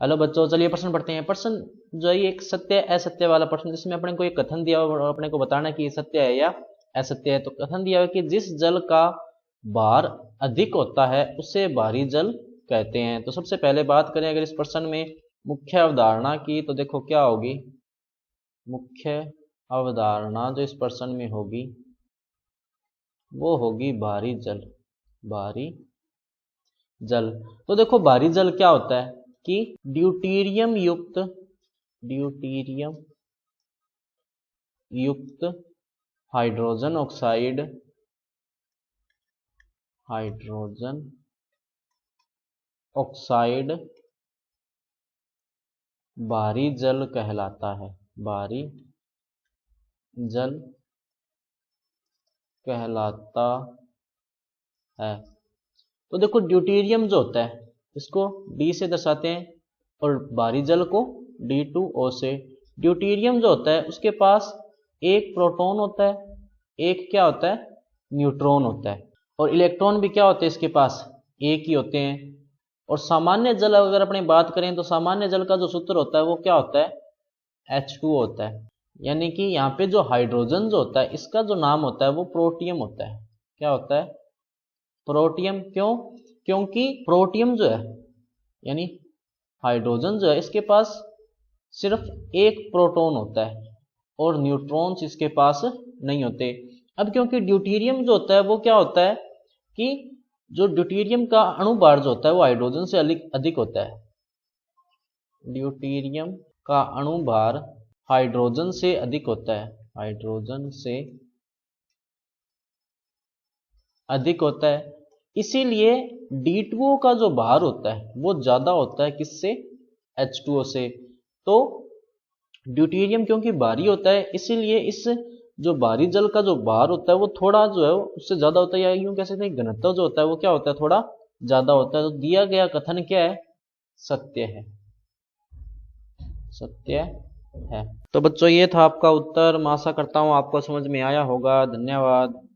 Hello बच्चों, चलिए प्रश्न पढ़ते हैं। प्रश्न जो है ये एक सत्य असत्य वाला प्रश्न, जिसमें अपने को एक कथन दिया और अपने को बताना कि ये सत्य है या असत्य है। तो कथन दिया है कि जिस जल का भार अधिक होता है उसे भारी जल कहते हैं। तो सबसे पहले बात करें अगर इस प्रश्न में मुख्य अवधारणा की, तो देखो क्या होगी मुख्य अवधारणा जो इस प्रश्न में होगी वो होगी भारी जल। भारी जल, तो देखो भारी जल क्या होता है कि ड्यूटीरियम युक्त हाइड्रोजन ऑक्साइड भारी जल कहलाता है। भारी जल कहलाता है। तो देखो ड्यूटीरियम जो होता है इसको D से दर्शाते हैं और भारी जल को D2O से। ड्यूटीरियम जो होता है उसके पास एक प्रोटॉन होता है, एक क्या होता है न्यूट्रॉन होता है, और इलेक्ट्रॉन भी क्या होते हैं इसके पास एक ही होते हैं। और सामान्य जल अगर अपने बात करें तो सामान्य जल का जो सूत्र होता है वो क्या होता है H2O होता है। यानी कि यहाँ पे जो हाइड्रोजन जो होता है इसका जो नाम होता है वो प्रोटियम होता है। क्या होता है प्रोटियम। क्यों? क्योंकि प्रोटियम जो है यानी हाइड्रोजन जो है इसके पास सिर्फ एक प्रोटॉन होता है और न्यूट्रॉन्स इसके पास नहीं होते। अब क्योंकि ड्यूटीरियम जो होता है वो क्या होता है कि जो ड्यूटीरियम का अणुभार जो होता है वो हाइड्रोजन से अधिक होता है। ड्यूटीरियम का अणुभार हाइड्रोजन से अधिक होता है, हाइड्रोजन से अधिक होता है। इसीलिए D2O का जो भार होता है वो ज्यादा होता है किससे H2O से। तो ड्यूटीरियम क्योंकि भारी होता है इसीलिए इस जो भारी जल का जो भार होता है वो थोड़ा जो है उससे ज्यादा होता है, या यूं कह सकते हैं घनत्व जो होता है वो क्या होता है थोड़ा ज्यादा होता है। तो दिया गया कथन क्या है सत्य है, सत्य है। तो बच्चों ये था आपका उत्तर। मैं आशा करता हूं आपको समझ में आया होगा। धन्यवाद।